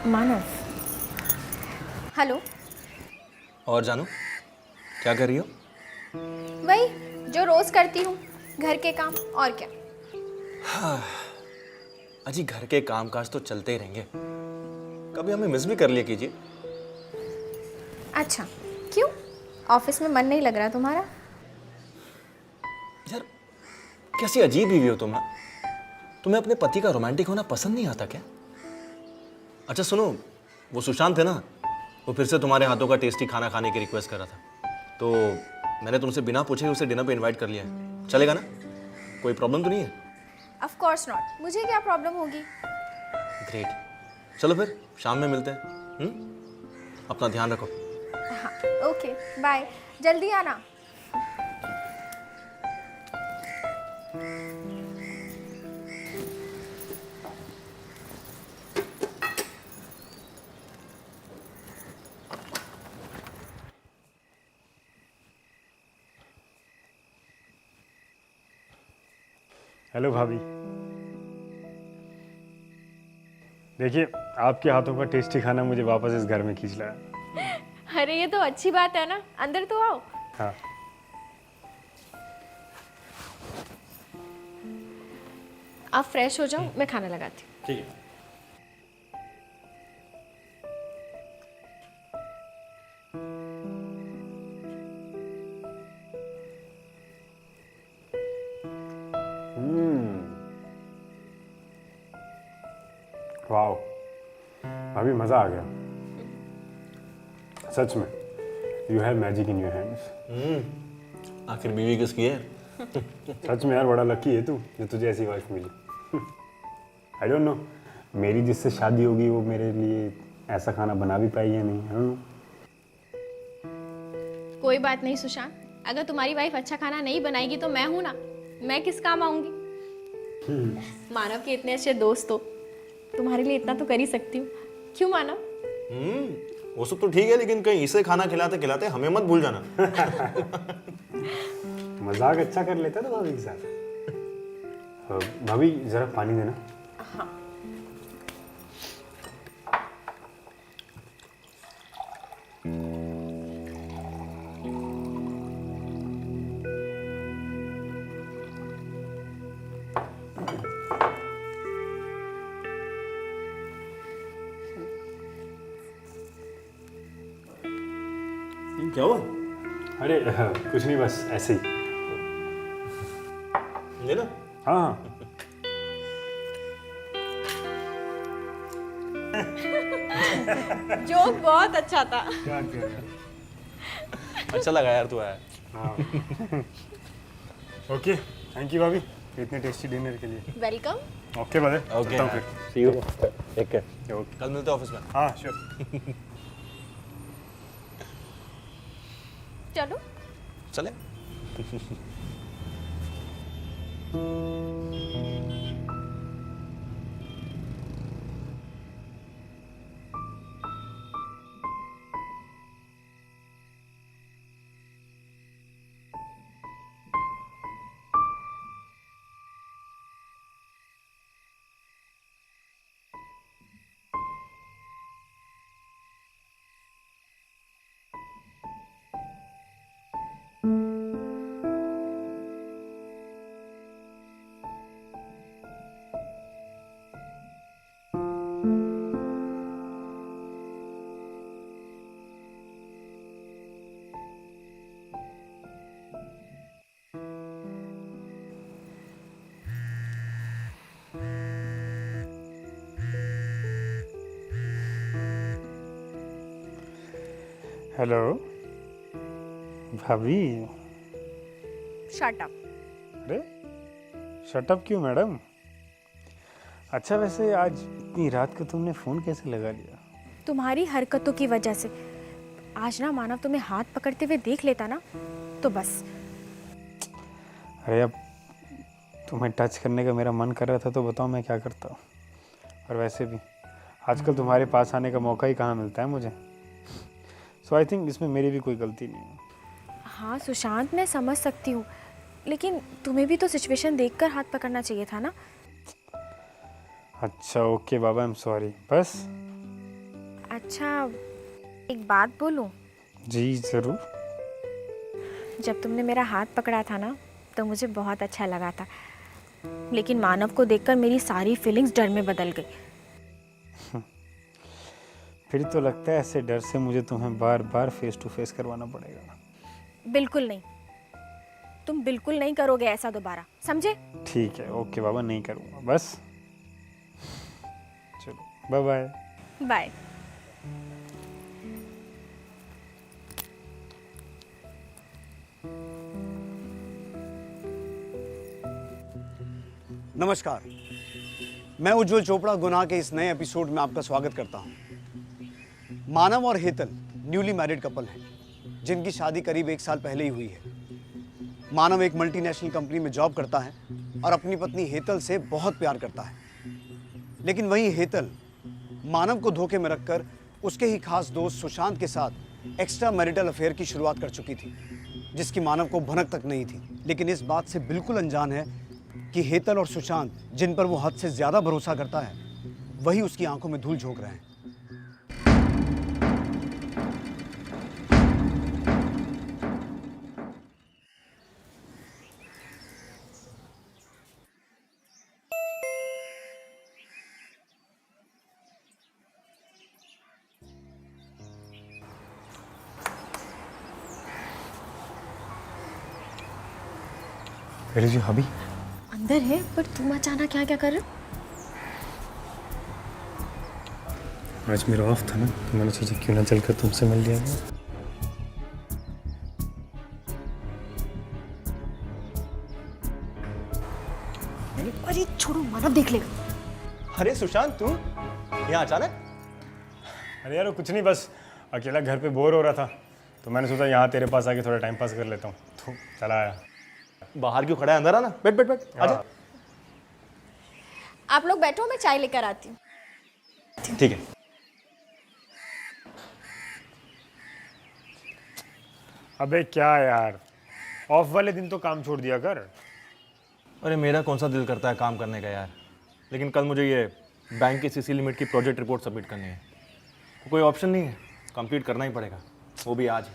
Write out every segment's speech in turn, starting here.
मानव। Hello. और जानू क्या कर रही हो? वही जो रोज करती हूँ, घर के काम और क्या। अजी घर के कामकाज तो चलते ही रहेंगे, कभी हमें मिस भी कर लिया कीजिए। अच्छा, क्यों? ऑफिस में मन नहीं लग रहा तुम्हारा? यार कैसी अजीब बीवी हो तुम ना। तुम्हें अपने पति का रोमांटिक होना पसंद नहीं आता क्या? अच्छा सुनो, वो सुशांत है ना, वो फिर से तुम्हारे हाथों का टेस्टी खाना खाने की रिक्वेस्ट कर रहा था, तो मैंने तुमसे बिना पूछे ही उसे डिनर पे इनवाइट कर लिया है। चलेगा ना? कोई प्रॉब्लम तो नहीं है? ऑफ कोर्स नॉट, मुझे क्या प्रॉब्लम होगी। ग्रेट, चलो फिर शाम में मिलते हैं। अपना ध्यान रखो। हाँ ओके, बाय, जल्दी आना। हेलो भाभी। देखिए, आपके हाथों का टेस्टी खाना मुझे वापस इस घर में खींच लाया। अरे ये तो अच्छी बात है ना, अंदर तो आओ। हाँ। आप फ्रेश हो जाओ, मैं खाना लगाती हूँ। ठीक है। वाह, भाभी मज़ा आ गया सच में। You have magic in your hands. आखिर बीवी किसकी है? सच में यार, बड़ा लकी है तू जो तुझे ऐसी वाइफ मिली। आई डोंट नो, मेरी जिससे शादी होगी वो मेरे लिए ऐसा खाना बना भी पाई या नहीं, आई डोंट नो। कोई बात नहीं सुशांत, अगर तुम्हारी वाइफ अच्छा खाना नहीं बनाएगी तो मैं हूं ना, मैं किस काम आऊंगी। मानव के इतने अच्छे दोस्त हो, तुम्हारे लिए इतना तो कर ही सकती हूँ। क्यों मानव? वो सब तो ठीक है, लेकिन कहीं इसे खाना खिलाते खिलाते हमें मत भूल जाना। मजाक अच्छा कर लेता था भाभी के साथ। भाभी जरा पानी देना। हाँ। क्या हुआ? अरे कुछ नहीं, बस ऐसे ही। ये ना? हाँ हाँ। जोक बहुत अच्छा था। क्या किया? अच्छा लगा यार तू आया। हाँ। ओके, थैंक यू भाभी इतने टेस्टी डिनर के लिए। वेलकम। ओके ब्रदर, चलता हूँ फिर। See you. Take care. Okay. कल मिलते हैं ऑफिस में। हाँ श्योर। चलो। चले। हेलो भाभी। Shut up. अरे शटअप क्यों मैडम? अच्छा वैसे आज इतनी रात को तुमने फ़ोन कैसे लगा लिया? तुम्हारी हरकतों की वजह से। आज ना मानव तुम्हें हाथ पकड़ते हुए देख लेता ना, तो बस। अरे अब तुम्हें टच करने का मेरा मन कर रहा था तो बताओ मैं क्या करता। और वैसे भी आजकल तुम्हारे पास आने का मौका ही कहाँ मिलता है मुझे। सो आई थिंक इसमें मेरी भी कोई गलती नहीं है। हाँ सुशांत, मैं समझ सकती हूँ, लेकिन तुम्हें भी तो सिचुएशन देखकर हाथ पकड़ना चाहिए था ना। अच्छा okay Baba, I am sorry. बस अच्छा, एक बात बोलूं? जी ज़रूर। जब तुमने मेरा हाथ पकड़ा था ना, तो मुझे बहुत अच्छा लगा था। लेकिन मानव को देखकर मेरी सारी फीलिंग्स डर में बदल गई। फिर तो लगता है ऐसे डर से मुझे तुम्हें बार बार फेस टू फेस करवाना पड़ेगा। बिल्कुल नहीं, तुम बिल्कुल नहीं करोगे ऐसा दोबारा, समझे? ठीक है, ओके बाबा, नहीं करूँगा बस। चलो बाय बाय। बाय। नमस्कार, मैं उज्जवल चोपड़ा गुनाह के इस नए एपिसोड में आपका स्वागत करता हूं। मानव और हेतल न्यूली मैरिड कपल हैं, जिनकी शादी करीब 1 साल पहले ही हुई है। मानव एक मल्टीनेशनल कंपनी में जॉब करता है और अपनी पत्नी हेतल से बहुत प्यार करता है। लेकिन वहीं हेतल मानव को धोखे में रखकर उसके ही खास दोस्त सुशांत के साथ एक्स्ट्रा मैरिटल अफेयर की शुरुआत कर चुकी थी, जिसकी मानव को भनक तक नहीं थी। लेकिन इस बात से बिल्कुल अनजान है कि हेतल और सुशांत, जिन पर वो हद से ज्यादा भरोसा करता है, वही उसकी आंखों में धूल झोंक रहे हैं। अरे जी अभी अंदर है, पर तुम अचानक क्या क्या कर रहे हो? आज मेरा ऑफ था ना, तो मैंने सोचा क्यों ना चलकर तुमसे मिल लिया जाए। अरे छोड़ो, मानव देख लेगा। अरे सुशांत, तू यहाँ अचानक? अरे यार वो कुछ नहीं, बस अकेला घर पे बोर हो रहा था, तो मैंने सोचा यहाँ तेरे पास आके थोड़ा टाइम पास कर लेता हूँ, तो चला आया। बाहर क्यों खड़ा है? अंदर आना, बैठ बैठ बैठ, आजा। आप लोग बैठो, मैं चाय लेकर आती हूँ। ठीक है। अबे क्या यार, ऑफ वाले दिन तो काम छोड़ दिया कर। अरे मेरा कौन सा दिल करता है काम करने का यार, लेकिन कल मुझे ये बैंक की सीसी लिमिट की प्रोजेक्ट रिपोर्ट सबमिट करनी है, तो कोई ऑप्शन नहीं है, कंप्लीट करना ही पड़ेगा, वो भी आज।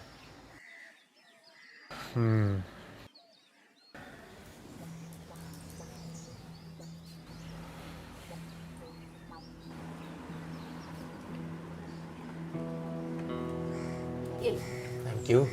Thank you.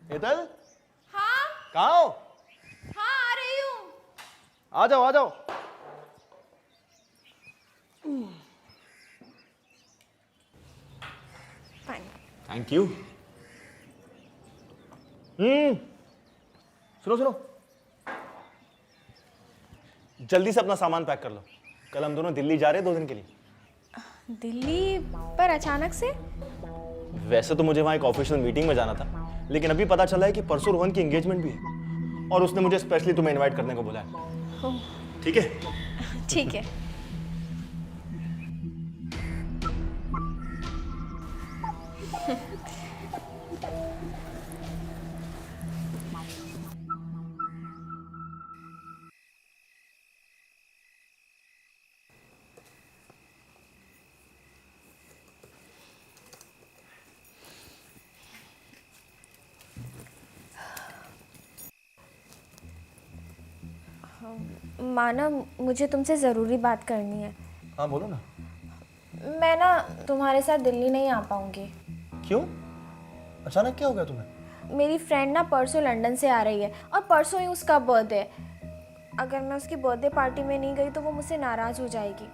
हेतल, हाँ कहाँ हो? हाँ, आ रही हूँ। आ जाओ आ जाओ। पानी। Thank you. सुनो सुनो, जल्दी से अपना सामान पैक कर लो, कल हम दोनों दिल्ली जा रहे हैं 2 दिन के लिए। दिल्ली पर अचानक से? वैसे तो मुझे वहाँ एक ऑफिशियल मीटिंग में जाना था, लेकिन अभी पता चला है कि परसों रोहन की एंगेजमेंट भी है और उसने मुझे स्पेशली तुम्हें इनवाइट करने को बोला है। ठीक है? ठीक है। मानव, मुझे तुमसे ज़रूरी बात करनी है। हाँ बोलो ना। मैं ना तुम्हारे साथ दिल्ली नहीं आ पाऊँगी। क्यों? अचानक क्या हो गया तुम्हें? मेरी फ्रेंड ना परसों लंदन से आ रही है और परसों ही उसका बर्थडे है। अगर मैं उसकी बर्थडे पार्टी में नहीं गई तो वो मुझसे नाराज़ हो जाएगी।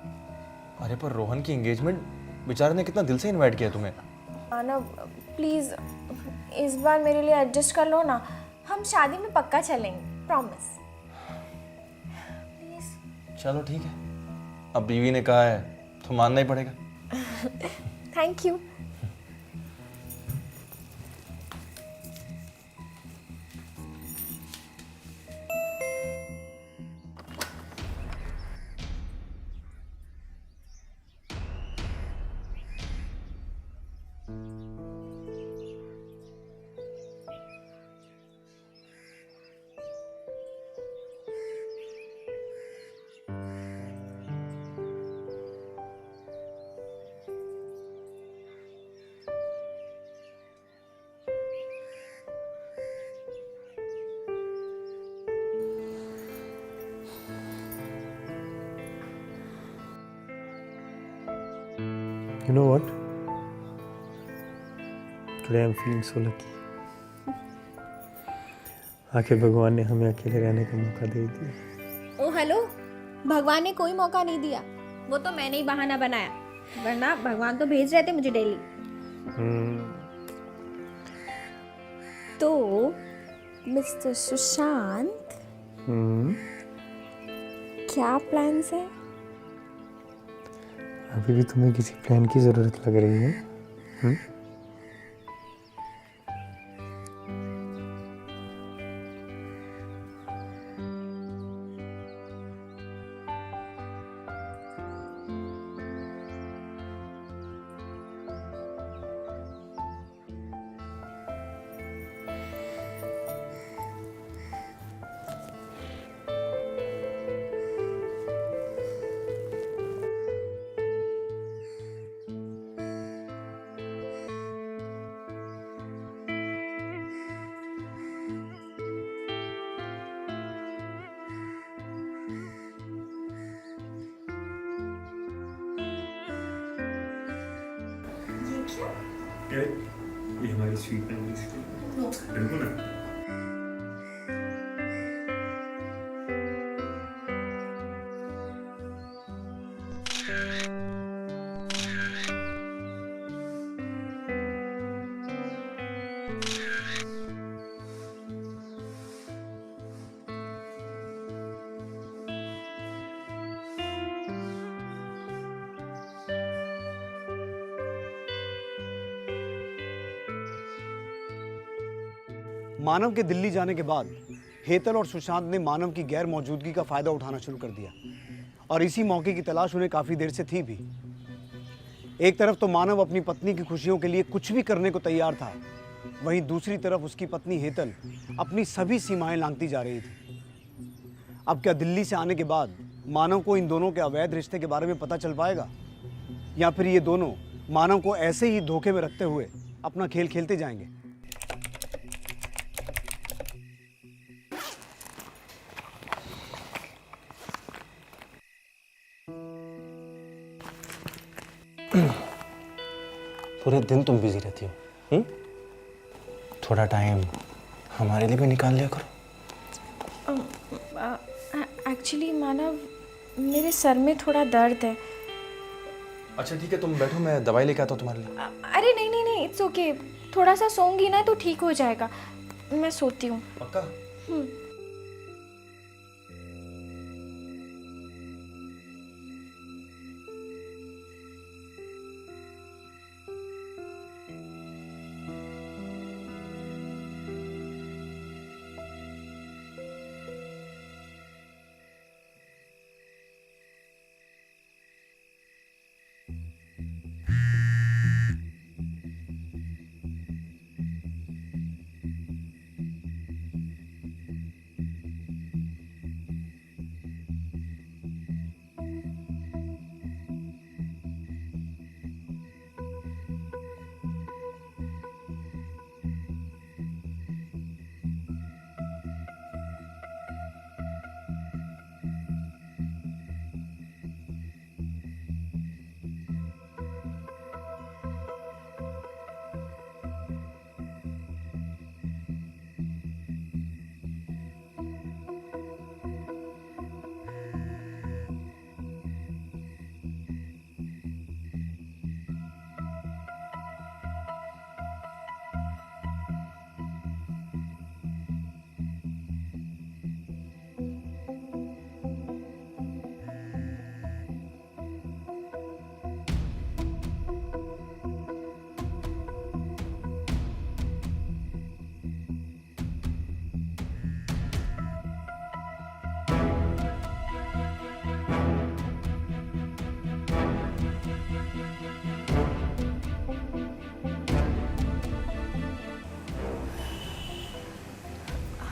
अरे पर रोहन की एंगेजमेंट, बेचारे ने कितना दिल से इनवाइट किया तुम्हें। मानव प्लीज़ इस बार मेरे लिए एडजस्ट कर लो ना, हम शादी में पक्का चलेंगे, प्रॉमिस। प्लीज़। चलो ठीक है, अब बीवी ने कहा है तो मानना ही पड़ेगा। Thank you. You know what? Today I'm feeling so lucky. आखिर भगवान ने हमें अकेले रहने का मौका दे दिया। ओ हेलो, भगवान ने कोई मौका नहीं दिया, वो तो मैंने ही बहाना बनाया, वरना भगवान तो भेज रहे थे मुझे डेली। तो मिस्टर सुशांत, क्या प्लान्स है? अभी भी तुम्हें किसी प्लान की जरूरत लग रही है? ये हमारी स्वीट मेमोरीज बिल्कुल ना। मानव के दिल्ली जाने के बाद हेतल और सुशांत ने मानव की गैर मौजूदगी का फायदा उठाना शुरू कर दिया और इसी मौके की तलाश उन्हें काफी देर से थी भी। एक तरफ तो मानव अपनी पत्नी की खुशियों के लिए कुछ भी करने को तैयार था, वहीं दूसरी तरफ उसकी पत्नी हेतल अपनी सभी सीमाएं लांघती जा रही थी। अब क्या दिल्ली से आने के बाद मानव को इन दोनों के अवैध रिश्ते के बारे में पता चल पाएगा, या फिर ये दोनों मानव को ऐसे ही धोखे में रखते हुए अपना खेल खेलते जाएंगे? पूरे दिन तुम बिजी रहती हो, थोड़ा टाइम हमारे लिए भी निकाल लिया करो। एक्चुअली मानव, मेरे सर में थोड़ा दर्द है। अच्छा ठीक है, तुम बैठो, मैं दवाई लेके आता हूँ तुम्हारे लिए। अरे नहीं नहीं नहीं, इट्स ओके, थोड़ा सा सोऊंगी ना तो ठीक हो जाएगा। मैं सोती हूँ। पक्का?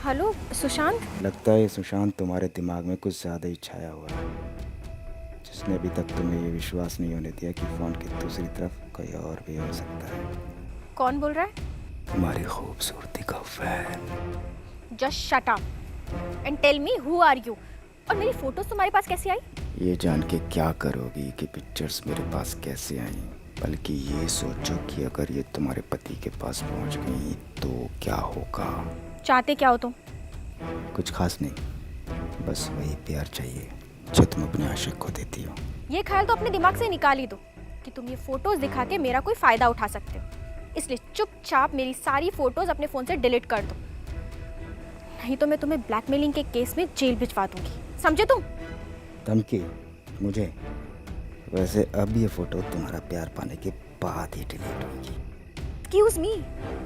हेलो सुशांत। लगता है सुशांत तुम्हारे दिमाग में कुछ ज़्यादा ही छाया हुआ है, जिसने अभी तक तुम्हें ये विश्वास नहीं होने दिया कि फ़ोन की दूसरी तरफ कोई और भी हो सकता है। कौन बोल रहा है? तुम्हारी खूबसूरती का fan. Just shut up and tell me who are you. और मेरी फोटोज तुम्हारे पास कैसे आई? ये जान के क्या करोगी कि पिक्चर्स मेरे पास कैसे आई, बल्कि ये सोचो कि अगर ये तुम्हारे पति के पास पहुंच गई तो क्या होगा। चाहते क्या हो तुम? कुछ खास नहीं, बस वही प्यार चाहिए जो तुम अपने आशिक को देती हो। ये ख्याल तो अपने दिमाग से निकाल ही दो कि तुम ये फोटोज दिखा के मेरा कोई फायदा उठा सकते हो। इसलिए चुपचाप मेरी सारी फोटोज अपने फ़ोन से डिलीट कर दो, नहीं तो मैं तुम्हें ब्लैकमेलिंग के केस में जेल भिजवा दूंगी, समझे तुम? धमकी मुझे? वैसे अब ये फोटो तुम्हारा प्यार पाने के बाद ही डिलीट होगी। एक्सक्यूज मी,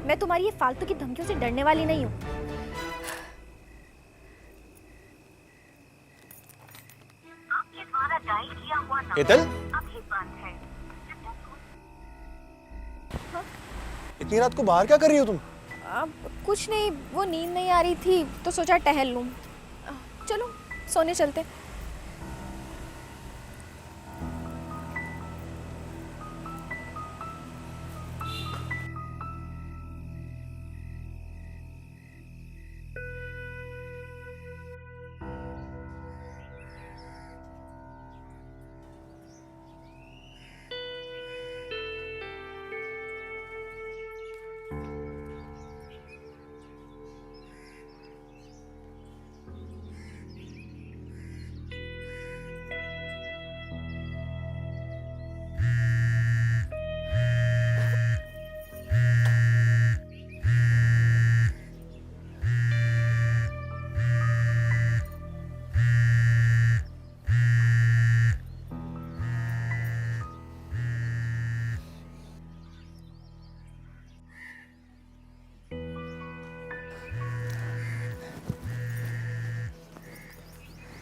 मैं तुम्हारी ये फालतू की धमकियों से डरने वाली नहीं हूँ। हेतल, इतनी रात को बाहर क्या कर रही हो तुम? कुछ नहीं, वो नींद नहीं आ रही थी तो सोचा टहल लूँ। चलो सोने चलते।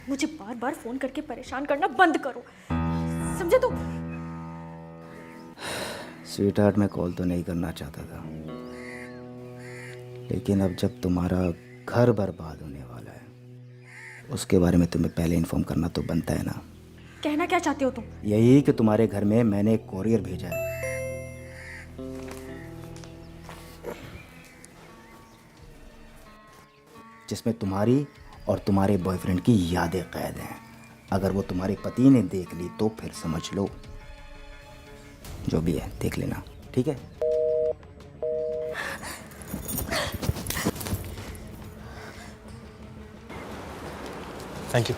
मुझे बार बार फोन करके परेशान करना बंद करो, समझे तुम? स्वीटहार्ट, मैं कॉल तो नहीं करना चाहता था, लेकिन अब जब तुम्हारा घर बर्बाद होने वाला है, उसके बारे में तुम्हें पहले इन्फॉर्म करना तो बनता है ना। कहना क्या चाहते हो तुम? यही कि तुम्हारे घर में मैंने एक कोरियर भेजा है, जिसमें तुम्हारी और तुम्हारे बॉयफ्रेंड की यादें कैद हैं। अगर वो तुम्हारे पति ने देख ली तो फिर समझ लो, जो भी है देख लेना, ठीक है? Thank you.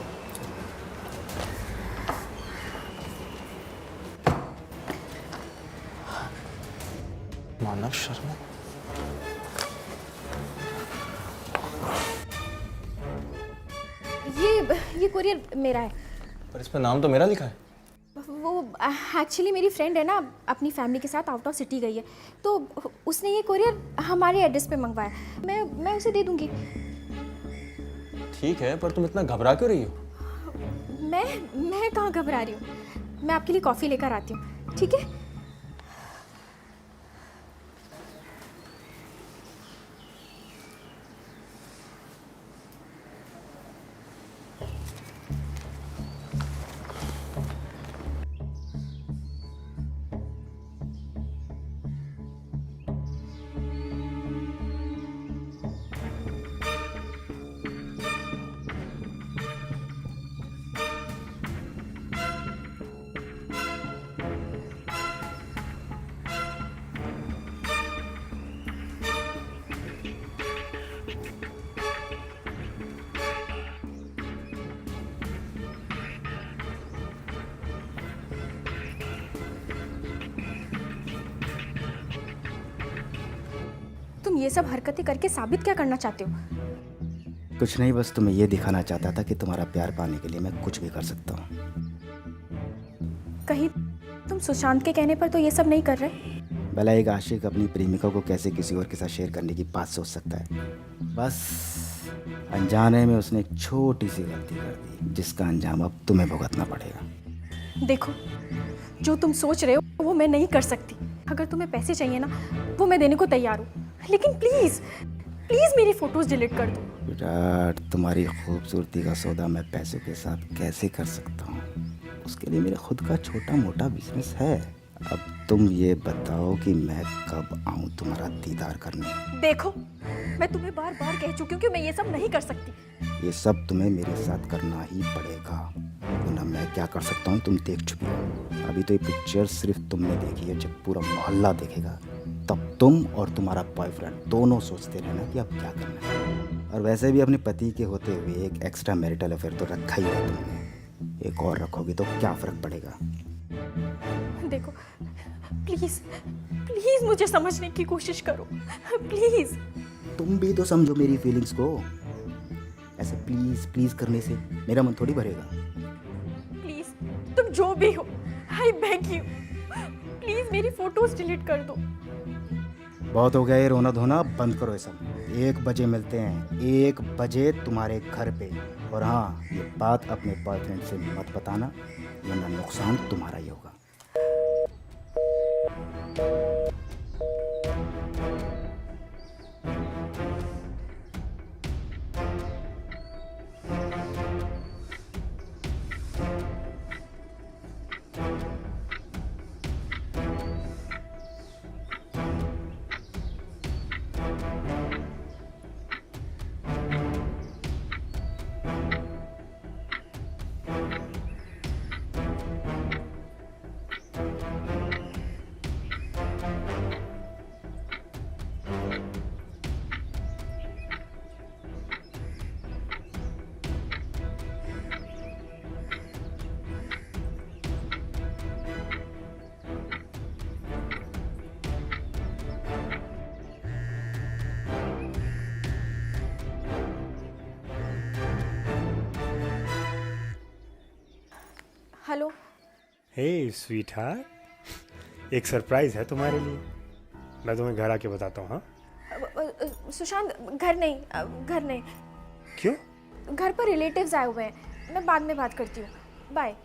मानव शर्मा, ये कोरियर मेरा है। पर इसमें नाम तो मेरा लिखा है। वो एक्चुअली मेरी फ्रेंड है ना, अपनी फैमिली के साथ आउट ऑफ सिटी गई है, तो उसने ये कोरियर हमारे एड्रेस पे मंगवाया। मैं उसे दे दूंगी। ठीक है, पर तुम इतना घबरा क्यों रही हो? मैं कहाँ घबरा रही हूँ, मैं आपके लिए कॉफ़ी लेकर आती हूँ, ठीक है? तुम ये सब हरकतें करके साबित क्या करना चाहते हो? कुछ नहीं, बस तुम्हें ये दिखाना चाहता था कि तुम्हारा प्यार पाने के लिए मैं कुछ भी कर सकता हूँ। कहीं तुम सुशांत के कहने पर तो ये सब नहीं कर रहे? भला एक आशिक अपनी प्रेमिका को कैसे किसी और के साथ शेयर करने की बात सोच सकता है? बस अनजाने में उसने एक छोटी सी गलती कर दी, जिसका अंजाम अब तुम्हें भुगतना पड़ेगा। देखो, जो तुम सोच रहे हो वो मैं नहीं कर सकती। अगर तुम्हें पैसे चाहिए ना, वो मैं देने को तैयार हूँ, लेकिन प्लीज प्लीज मेरी फोटोज डिलीट कर दो। बेटा, तुम्हारी खूबसूरती का सौदा मैं पैसों के साथ कैसे कर सकता हूँ? उसके लिए मेरा खुद का छोटा मोटा बिजनेस है। अब तुम ये बताओ कि मैं कब आऊँ तुम्हारा दीदार करने? देखो, मैं तुम्हें बार बार कह चुकी हूँ कि मैं ये सब नहीं कर सकती। ये सब तुम्हें मेरे साथ करना ही पड़ेगा, वरना मैं क्या कर सकता हूँ तुम देख चुकी हो। अभी तो ये पिक्चर सिर्फ तुमने देखी है, जब पूरा मोहल्ला देखेगा तब तुम और तुम्हारा बॉयफ्रेंड दोनों सोचते रहना कि अब क्या करना है। और वैसे भी अपने पति के होते हुए एक एक्स्ट्रा मैरिटल अफेयर तो रखा ही है तुमने, एक और रखोगे तो क्या फ़र्क पड़ेगा? देखो, प्लीज प्लीज मुझे समझने की कोशिश करो, प्लीज। तुम भी तो समझो मेरी फीलिंग्स को। ऐसे प्लीज प्लीज करने से मेरा मन थोड़ी भरेगा। प्लीज, तुम जो भी हो, आई बेग यू, प्लीज मेरी फोटोज डिलीट कर दो। बहुत हो गया ये रोना धोना, बंद करो ये सब। 1 बजे मिलते हैं, 1 बजे तुम्हारे घर पे। और हाँ, ये बात अपने बॉयफ्रेंड से मत बताना, वरना नुकसान तुम्हारा ही होगा। हेलो। हे स्वीट हार्ट, एक सरप्राइज है तुम्हारे लिए। मैं तुम्हें घर आके बताता हूँ। हाँ, सुशांत, घर नहीं। क्यों? घर पर रिलेटिव्स आए हुए हैं, मैं बाद में बात करती हूँ, बाय।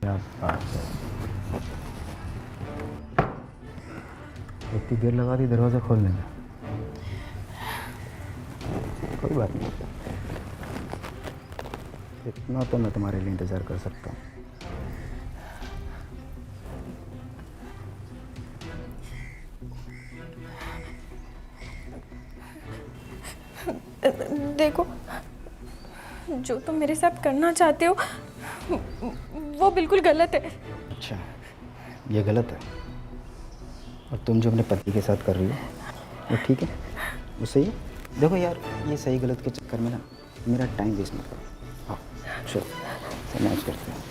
क्या बात है, इतनी देर लगा दी दरवाज़ा खोलने में। कोई बात नहीं, इतना तो मैं तुम्हारे लिए इंतज़ार कर सकता हूँ। देखो, जो तुम मेरे साथ करना चाहते हो वो बिल्कुल गलत है। अच्छा, ये गलत है, और तुम जो अपने पति के साथ कर रही हो वो ठीक है, वो सही है। देखो यार, ये सही गलत के चक्कर में ना मेरा टाइम वेस्ट मत करो। हाँ चलो, मैच करते हैं।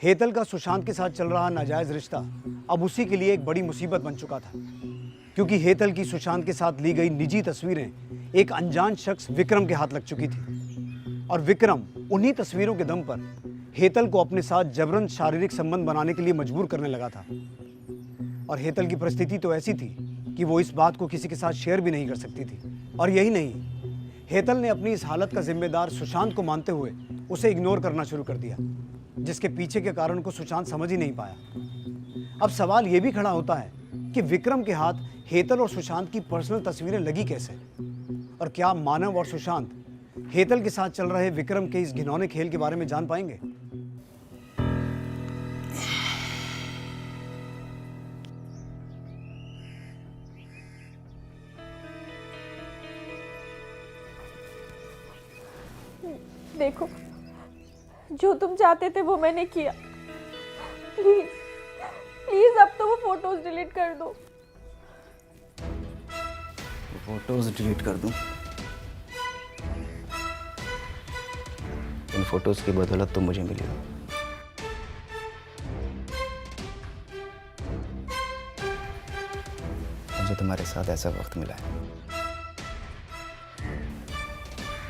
हेतल का सुशांत के साथ चल रहा नाजायज रिश्ता अब उसी के लिए एक बड़ी मुसीबत बन चुका था, क्योंकि हेतल की सुशांत के साथ ली गई निजी तस्वीरें एक अनजान शख्स विक्रम के हाथ लग चुकी थी। और विक्रम उन्हीं तस्वीरों के दम पर हेतल को अपने साथ जबरन शारीरिक संबंध बनाने के लिए मजबूर करने लगा था। और हेतल की परिस्थिति तो ऐसी थी कि वो इस बात को किसी के साथ शेयर भी नहीं कर सकती थी। और यही नहीं, हेतल ने अपनी इस हालत का जिम्मेदार सुशांत को मानते हुए उसे इग्नोर करना शुरू कर दिया, जिसके पीछे के कारण को सुशांत समझ ही नहीं पाया। अब सवाल ये भी खड़ा होता है कि विक्रम के हाथ हेतल और सुशांत की पर्सनल तस्वीरें लगी कैसे, और क्या मानव और सुशांत हेतल के साथ चल रहे विक्रम के इस घिनौने खेल के बारे में जान पाएंगे? देखो, जो तुम चाहते थे वो मैंने किया। प्लीज प्लीज अब तो वो फोटोज डिलीट कर दो। फोटोज डिलीट कर दूं? इन फोटोज की बदौलत तो मुझे मिली। मुझे तुम्हारे साथ ऐसा वक्त मिला है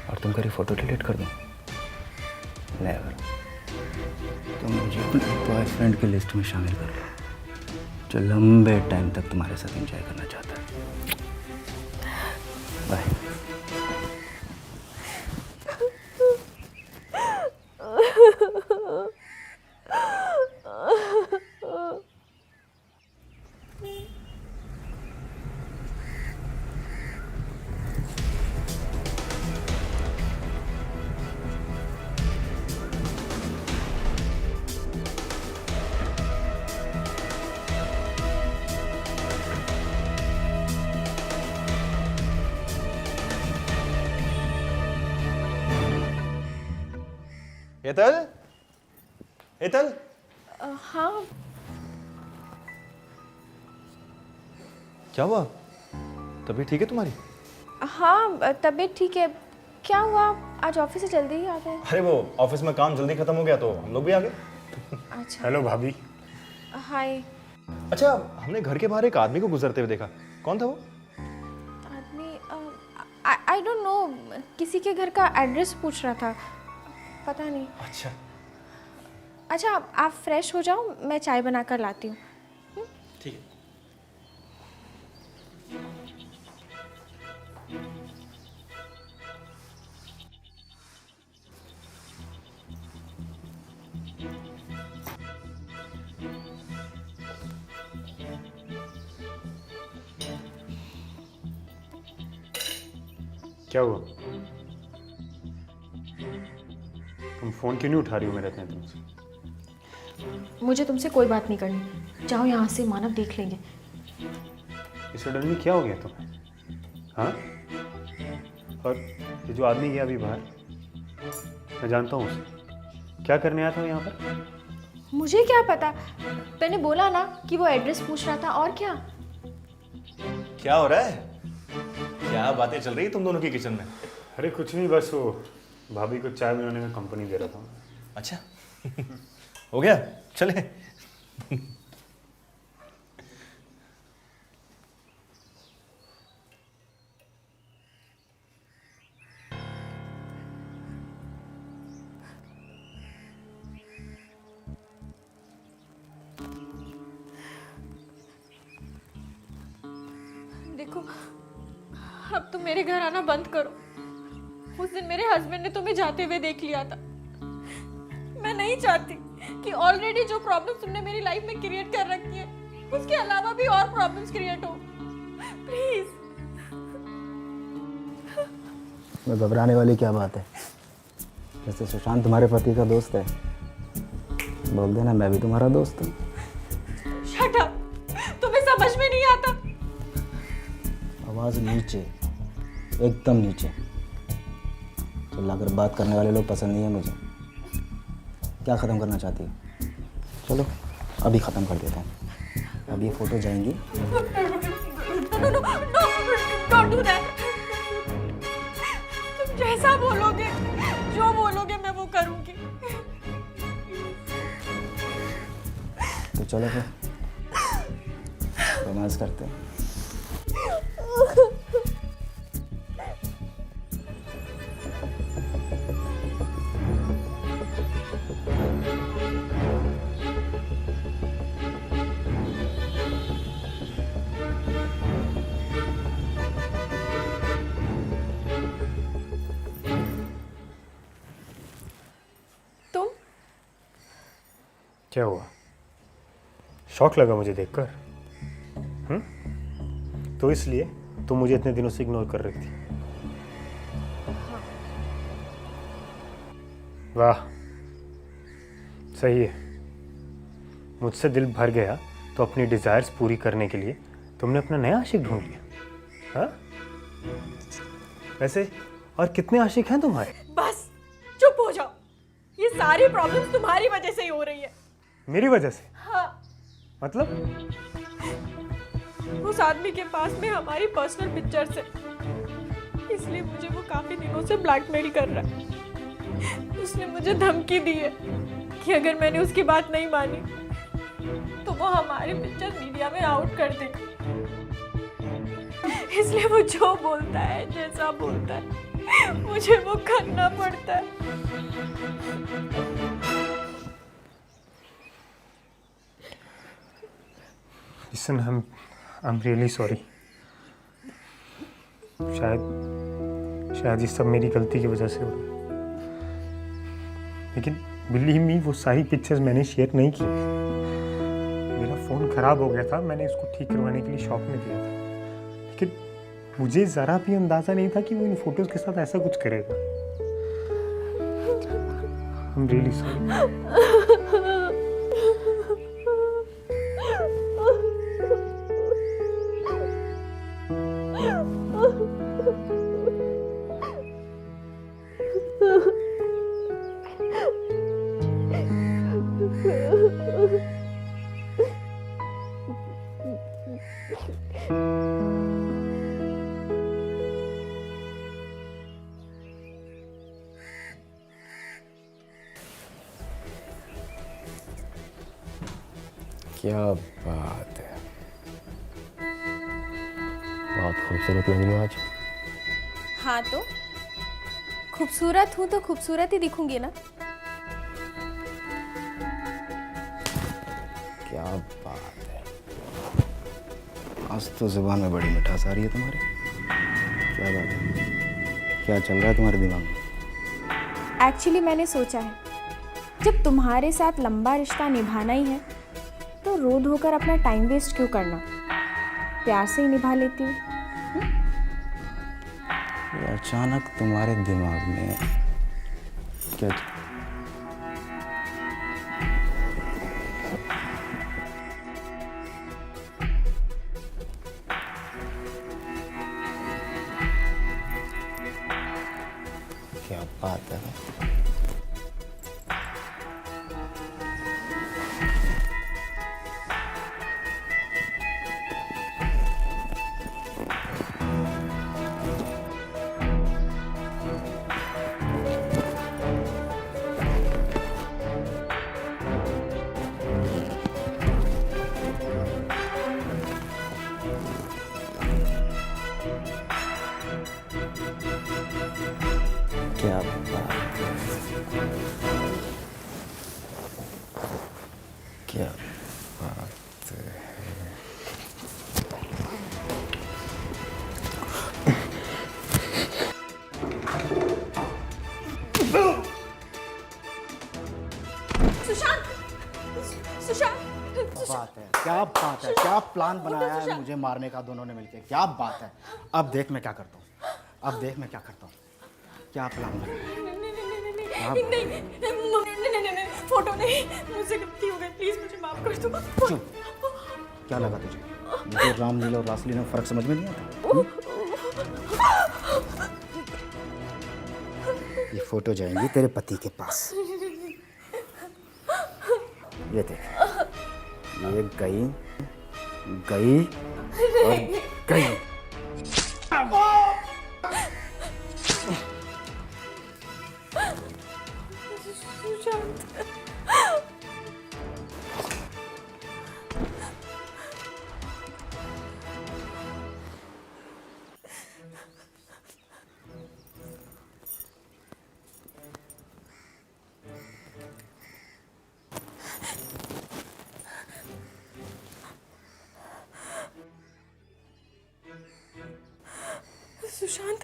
और तुम करी फोटो डिलीट कर दो? नेवर। तुम मुझे अपने बॉयफ्रेंड की लिस्ट में शामिल कर लो, जो लंबे टाइम तक तुम्हारे साथ एंजॉय करना चाहता है। बाय। हेतल, हेतल, हाँ, क्या हुआ? तबीयत ठीक है तुम्हारी? हाँ तबीयत ठीक है। क्या हुआ, आज ऑफिस से जल्दी ही आ गए? अरे वो ऑफिस में काम जल्दी खत्म हो गया तो हम लोग भी आ गए। अच्छा। हेलो भाभी। हाय। अच्छा, हमने घर के बाहर एक आदमी को गुजरते हुए देखा। कौन था वो? आदमी, आई डोंट नो, किसी के घर का एड्रेस पूछ रहा था, पता नहीं। अच्छा अच्छा, आप फ्रेश हो जाओ, मैं चाय बनाकर लाती हूँ। ठीक है। क्या हुआ? तुम फोन क्यों नहीं उठा रही हो मेरे? तुमसे मुझे तुमसे कोई बात नहीं करनी, जाओ यहाँ से, मानव देख लेंगे। इस सडनली क्या हो गया तुम्हें? हाँ? और ये जो आदमी गया अभी बाहर, मैं जानता हूँ उसे। क्या करने आया था वो यहाँ पर? मुझे क्या पता, मैंने बोला ना कि वो एड्रेस पूछ रहा था। और क्या? क्या हो रहा है? क्या बातें चल रही है तुम दोनों की किचन में? अरे कुछ नहीं, बस वो भाभी को चाय बनाने में कंपनी दे रहा था। अच्छा हो गया, चले। देखो, अब तुम मेरे घर आना बंद करो। उस दिन मेरे हस्बैंड ने तुम्हें जाते हुए देख लिया था। मैं नहीं चाहती कि ऑलरेडी जो प्रॉब्लम्स तुमने मेरी लाइफ में क्रिएट कर रखी है, उसके अलावा भी और प्रॉब्लम्स क्रिएट हो। प्लीज। मैं घबराने वाली क्या बात है? जैसे सुशांत तुम्हारे पति का दोस्त है, बोल देना मैं भी तुम्हारा दोस्त हूँ। शट अप, तुम्हें समझ में नहीं आता। आवाज़ नीचे, एकदम नीचे। चिल्लाकर बात करने वाले लोग पसंद नहीं है मुझे। क्या ख़त्म करना चाहती हो? चलो अभी ख़त्म कर देता हूँ। अब ये फ़ोटो जाएंगी। Don't do that. तुम जैसा बोलोगे, जो बोलोगे मैं वो करूँगी। तो चलो फिर रोमांस करते हैं। क्या हुआ? शौक लगा मुझे देखकर? तो इसलिए तुम मुझे इतने दिनों से इग्नोर कर रही थी? वाह, सही है। मुझसे दिल भर गया तो अपनी डिजायर्स पूरी करने के लिए तुमने अपना नया आशिक ढूंढ लिया। हाँ, वैसे और कितने आशिक हैं तुम्हारे? बस चुप हो जाओ, ये सारी प्रॉब्लम्स तुम्हारी वजह से ही हो रही है। मेरी वजह से? हाँ, मतलब? उस आदमी के पास में हमारी पर्सनल पिक्चर्स है, इसलिए मुझे वो काफी दिनों से ब्लैकमेल कर रहा है। उसने मुझे धमकी दी है कि अगर मैंने उसकी बात नहीं मानी तो वो हमारी पिक्चर मीडिया में आउट कर देगा। इसलिए वो जो बोलता है, जैसा बोलता है, मुझे वो करना पड़ता है। Listen, I'm really sorry. शायद ये सब मेरी गलती की वजह से हो रहा है। लेकिन बिलीव मी, वो सारी पिक्चर्स मैंने शेयर नहीं की। मेरा फ़ोन ख़राब हो गया था, मैंने इसको ठीक करवाने के लिए शॉप में दिया था। लेकिन मुझे ज़रा भी अंदाज़ा नहीं था कि वो इन फोटोज़ के साथ ऐसा कुछ करेगा। I'm really sorry. क्या बात है, बहुत खूबसूरत लग रही हो आज। हाँ तो खूबसूरत हूँ तो खूबसूरत ही दिखूंगी ना। क्या बात है, आज तो जुबान में बड़ी मिठास आ रही है तुम्हारी। क्या बात है, क्या चल रहा है तुम्हारे दिमाग में? एक्चुअली मैंने सोचा है, जब तुम्हारे साथ लंबा रिश्ता निभाना ही है तो रो धोकर अपना टाइम वेस्ट क्यों करना, प्यार से ही निभा लेती हूँ। ये अचानक तुम्हारे दिमाग में क्या? क्या बात है, क्या बात है, क्या बात है। सुशांत, सुशांत, बात है, क्या बात है, क्या प्लान बनाया है मुझे मारने का दोनों ने मिलके? क्या बात है, अब देख मैं क्या करता हूँ, अब देख मैं क्या करता हूँ, क्या प्लान बनाया है? नहीं, फोटो नहीं, मुझसे गलती हो गई, प्लीज मुझे माफ कर दो। चुप, क्या लगा तुझे? मुझे रामलीला और रासलीला में फर्क समझ में नहीं आता? ये फोटो जाएंगी तेरे पति के पास। ये देख, ये गई गई और गई। सुशांत,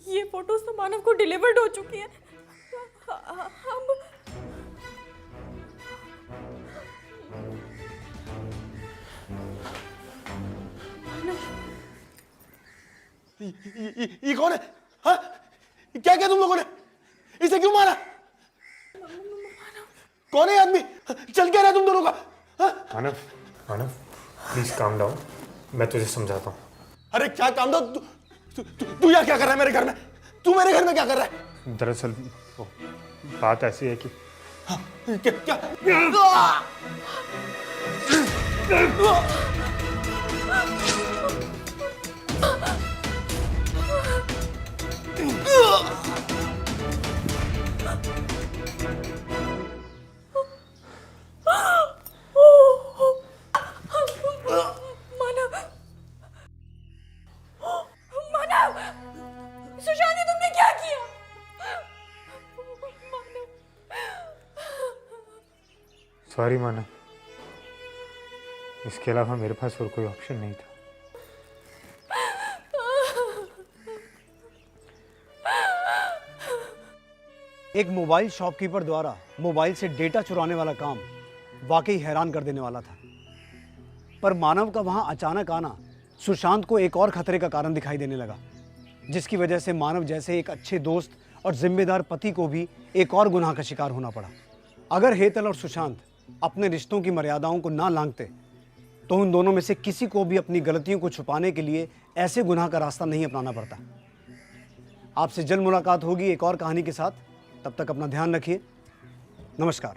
ये फोटोज तो मानव को डिलीवर्ड हो चुकी है। ये कौन है? हाँ? क्या किया तुम लोगों ने? इसे क्यों मारा? कौन है ये आदमी? चल क्या रहा है तुम दोनों का? हाँ? मानव, मानव, प्लीज काम डाउन, मैं तुझे समझाता हूँ। अरे क्या काम दो? तू यहाँ क्या कर रहा है मेरे घर में? तू मेरे घर में क्या कर रहा है? दरअसल वो बात ऐसी है कि हाँ, क्या? मानव, सुशांत ने तुमने क्या किया? मानव, सॉरी मानव, इसके अलावा मेरे पास और कोई ऑप्शन नहीं था। एक मोबाइल शॉपकीपर द्वारा मोबाइल से डेटा चुराने वाला काम वाकई हैरान कर देने वाला था, पर मानव का वहां अचानक आना सुशांत को एक और खतरे का कारण दिखाई देने लगा, जिसकी वजह से मानव जैसे एक अच्छे दोस्त और जिम्मेदार पति को भी एक और गुनाह का शिकार होना पड़ा। अगर हेतल और सुशांत अपने रिश्तों की मर्यादाओं को ना लांघते तो उन दोनों में से किसी को भी अपनी गलतियों को छुपाने के लिए ऐसे गुनाह का रास्ता नहीं अपनाना पड़ता। आपसे जल्द मुलाकात होगी एक और कहानी के साथ। तब तक अपना ध्यान रखिए। नमस्कार।